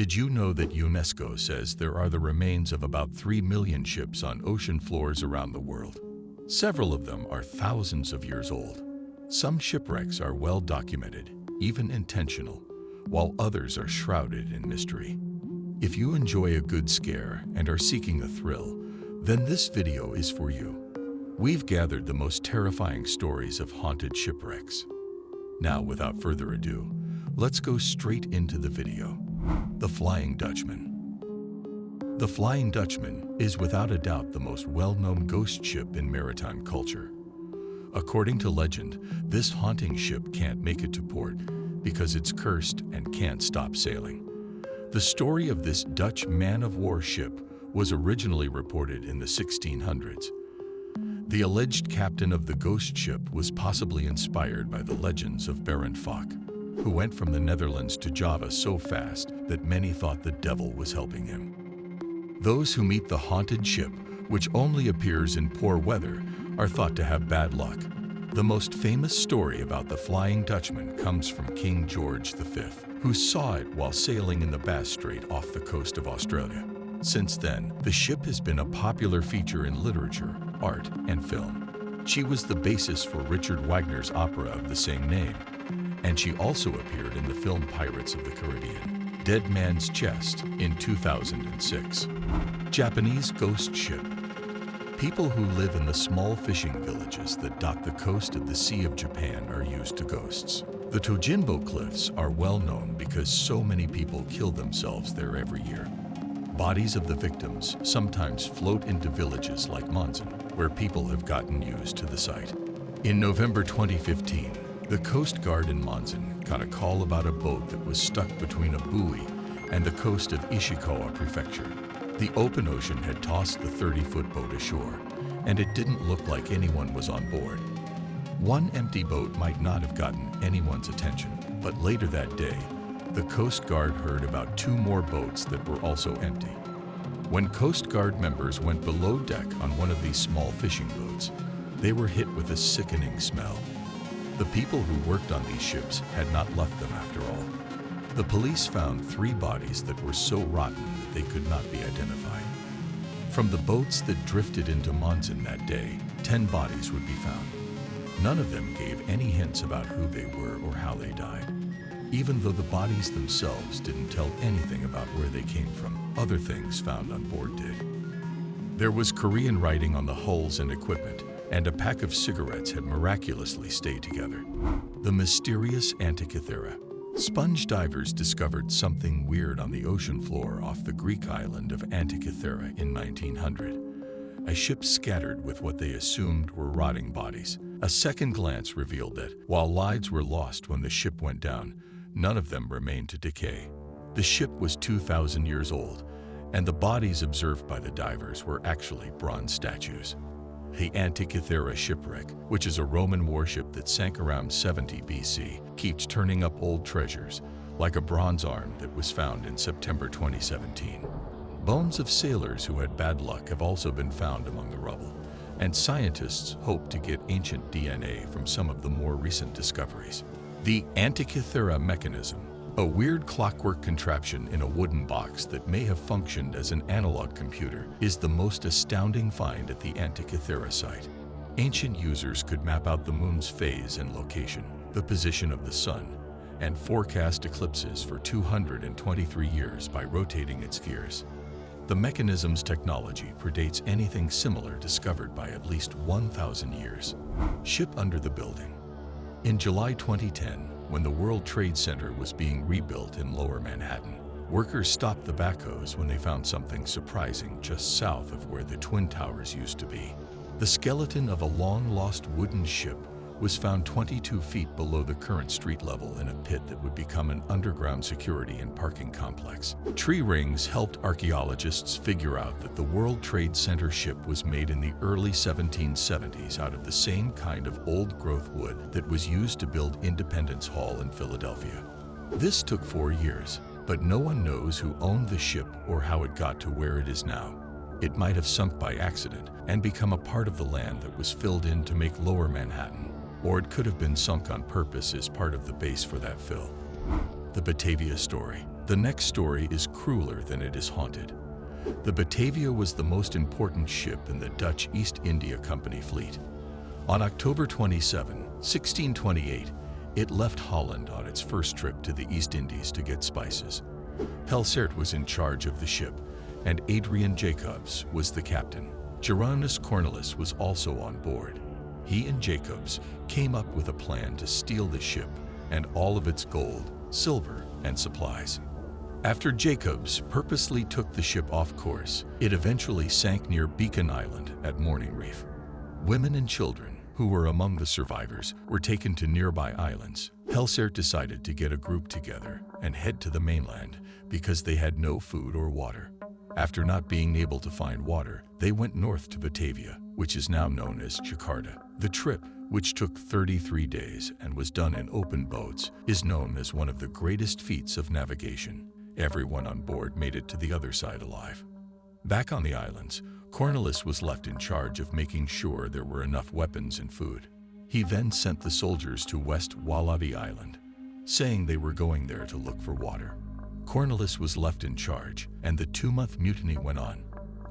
Did you know that UNESCO says there are the remains of about 3 million ships on ocean floors around the world? Several of them are thousands of years old. Some shipwrecks are well documented, even intentional, while others are shrouded in mystery. If you enjoy a good scare and are seeking a thrill, then this video is for you. We've gathered the most terrifying stories of haunted shipwrecks. Now, without further ado, let's go straight into the video. The Flying Dutchman. The Flying Dutchman is without a doubt the most well-known ghost ship in maritime culture. According to legend, this haunting ship can't make it to port because it's cursed and can't stop sailing. The story of this Dutch man-of-war ship was originally reported in the 1600s. The alleged captain of the ghost ship was possibly inspired by the legends of Baron Fock, who went from the Netherlands to Java so fast that many thought the devil was helping him. Those who meet the haunted ship, which only appears in poor weather, are thought to have bad luck. The most famous story about the Flying Dutchman comes from King George V, who saw it while sailing in the Bass Strait off the coast of Australia. Since then, the ship has been a popular feature in literature, art, and film. She was the basis for Richard Wagner's opera of the same name, and she also appeared in the film Pirates of the Caribbean: Dead Man's Chest in 2006. Japanese ghost ship. People who live in the small fishing villages that dot the coast of the Sea of Japan are used to ghosts. The Tojinbo Cliffs are well known because so many people kill themselves there every year. Bodies of the victims sometimes float into villages like Monzon, where people have gotten used to the sight. In November 2015, the Coast Guard in Monzon got a call about a boat that was stuck between a buoy and the coast of Ishikawa Prefecture. The open ocean had tossed the 30-foot boat ashore, and it didn't look like anyone was on board. One empty boat might not have gotten anyone's attention, but later that day, the Coast Guard heard about 2 more boats that were also empty. When Coast Guard members went below deck on one of these small fishing boats, they were hit with a sickening smell. The people who worked on these ships had not left them after all. The police found 3 bodies that were so rotten that they could not be identified. From the boats that drifted into Monzon that day, 10 bodies would be found. None of them gave any hints about who they were or how they died. Even though the bodies themselves didn't tell anything about where they came from, other things found on board did. There was Korean writing on the hulls and equipment, and a pack of cigarettes had miraculously stayed together. The mysterious Antikythera. Sponge divers discovered something weird on the ocean floor off the Greek island of Antikythera in 1900. A ship scattered with what they assumed were rotting bodies. A second glance revealed that, while lives were lost when the ship went down, none of them remained to decay. The ship was 2,000 years old, and the bodies observed by the divers were actually bronze statues. The Antikythera shipwreck, which is a Roman warship that sank around 70 BC, keeps turning up old treasures, like a bronze arm that was found in September 2017. Bones of sailors who had bad luck have also been found among the rubble, and scientists hope to get ancient DNA from some of the more recent discoveries. The Antikythera mechanism, a weird clockwork contraption in a wooden box that may have functioned as an analog computer, is the most astounding find at the Antikythera site. Ancient users could map out the moon's phase and location, the position of the sun, and forecast eclipses for 223 years by rotating its gears. The mechanism's technology predates anything similar discovered by at least 1,000 years. Ship under the building. In July 2010, when the World Trade Center was being rebuilt in Lower Manhattan, workers stopped the backhoes when they found something surprising just south of where the Twin Towers used to be. The skeleton of a long-lost wooden ship was found 22 feet below the current street level in a pit that would become an underground security and parking complex. Tree rings helped archaeologists figure out that the World Trade Center ship was made in the early 1770s out of the same kind of old-growth wood that was used to build Independence Hall in Philadelphia. This took 4 years, but no one knows who owned the ship or how it got to where it is now. It might have sunk by accident and become a part of the land that was filled in to make Lower Manhattan, or it could have been sunk on purpose as part of the base for that fill. The Batavia Story. The next story is crueler than it is haunted. The Batavia was the most important ship in the Dutch East India Company fleet. On October 27, 1628, it left Holland on its first trip to the East Indies to get spices. Pelsaert was in charge of the ship, and Adrian Jacobs was the captain. Gerardus Cornelis was also on board. He and Jacobs came up with a plan to steal the ship and all of its gold, silver, and supplies. After Jacobs purposely took the ship off course, it eventually sank near Beacon Island at Morning Reef. Women and children, who were among the survivors, were taken to nearby islands. Pelsaert decided to get a group together and head to the mainland because they had no food or water. After not being able to find water, they went north to Batavia, which is now known as Jakarta. The trip, which took 33 days and was done in open boats, is known as one of the greatest feats of navigation. Everyone on board made it to the other side alive. Back on the islands, Cornelis was left in charge of making sure there were enough weapons and food. He then sent the soldiers to West Wallaby Island, saying they were going there to look for water. Cornelis was left in charge, and the 2-month mutiny went on.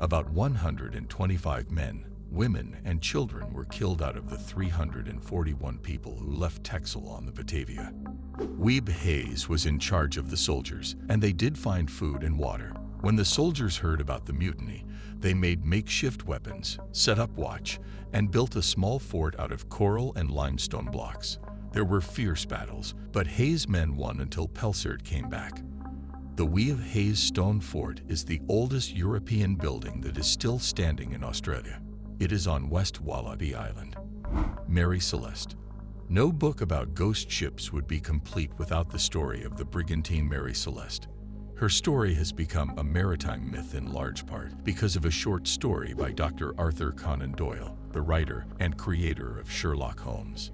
About 125 men, women, and children were killed out of the 341 people who left Texel on the Batavia. Weeb Hayes was in charge of the soldiers, and they did find food and water. When the soldiers heard about the mutiny, they made makeshift weapons, set up watch, and built a small fort out of coral and limestone blocks. There were fierce battles, but Hayes' men won until Pelsaert came back. The Weeb Hayes Stone Fort is the oldest European building that is still standing in Australia. It is on West Wallaby Island. Mary Celeste. No book about ghost ships would be complete without the story of the brigantine Mary Celeste. Her story has become a maritime myth in large part because of a short story by Dr. Arthur Conan Doyle, the writer and creator of Sherlock Holmes.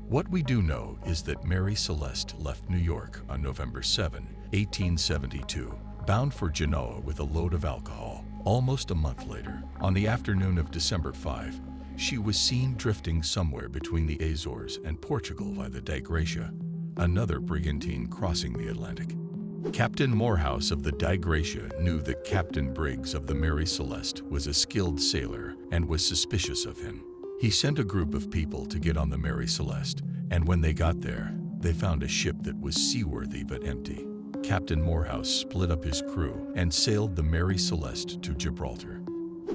What we do know is that Mary Celeste left New York on November 7, 1872, bound for Genoa with a load of alcohol. Almost a month later, on the afternoon of December 5, she was seen drifting somewhere between the Azores and Portugal by the Dei Gratia, another brigantine crossing the Atlantic. Captain Morehouse of the Dei Gratia knew that Captain Briggs of the Mary Celeste was a skilled sailor and was suspicious of him. He sent a group of people to get on the Mary Celeste, and when they got there, they found a ship that was seaworthy but empty. Captain Morehouse split up his crew and sailed the Mary Celeste to Gibraltar.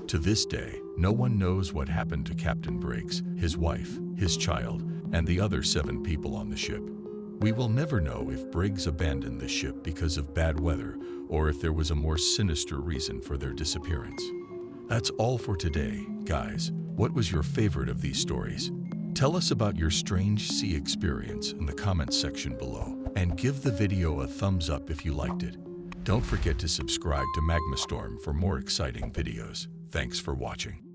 To this day, no one knows what happened to Captain Briggs, his wife, his child, and the other 7 people on the ship. We will never know if Briggs abandoned the ship because of bad weather or if there was a more sinister reason for their disappearance. That's all for today, guys. What was your favorite of these stories? Tell us about your strange sea experience in the comments section below, and give the video a thumbs up if you liked it. Don't forget to subscribe to Magmastorm for more exciting videos. Thanks for watching.